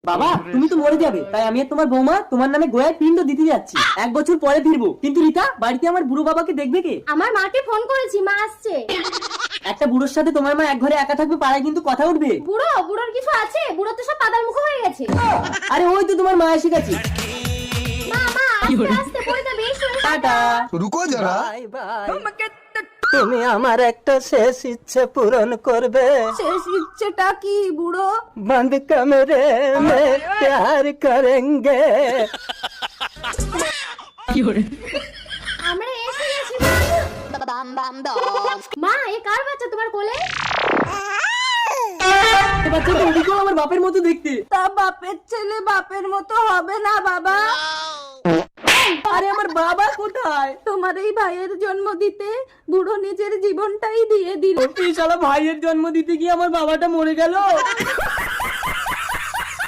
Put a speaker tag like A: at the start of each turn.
A: বাবা তুমি তো মরে যাবে, তাই আমি আর তোমার বৌমা তোমার নামে গোয়ায় পিণ্ড দিতে যাচ্ছি। 1 বছর পরে ফিরবো। কিন্তু রিতা, বাড়িতে আমার বুড়ো বাবাকে দেখবে কে?
B: আমার মাকে ফোন করেছি, মা আসছে।
A: একটা বুড়োর সাথে তোমার মা এক ঘরে একা থাকবে, পাড়ায় কিন্তু কথা উঠবে।
B: বুড়োর কিছু আছে? বুড়ো তো সব পাতাল মুখ হয়ে গেছে।
A: আরে ওই তো তোমার মা এসে গেছে।
B: মা আস্তে আস্তে পড়ে যাবে, এসো এসো।
A: টাটা।
C: रुको जरा।
A: Bye bye. তুমি আমার একটা শেষ ইচ্ছে পূরণ করবে।
B: শেষ ইচ্ছেটা কি বুড়ো?
A: बंद कमरे में प्यार करेंगे।
B: আমরা এসে গেছি মা। এ কার বাচ্চা তোমার কোলে?
A: বাচ্চা তো ওদিকেও আমার বাপের মতো দেখতে।
B: তা বাপের ছেলে বাপের মতো হবে না বাবা?
A: আরে আমার বাবা কোথায়?
B: তোমার এই ভাইয়ের জন্ম দিতে বুড়ো নিজের জীবনটাই দিয়ে দিল।
A: তুই শালা ভাইয়ের জন্ম দিতে গিয়ে আমার বাবাটা মরে গেল।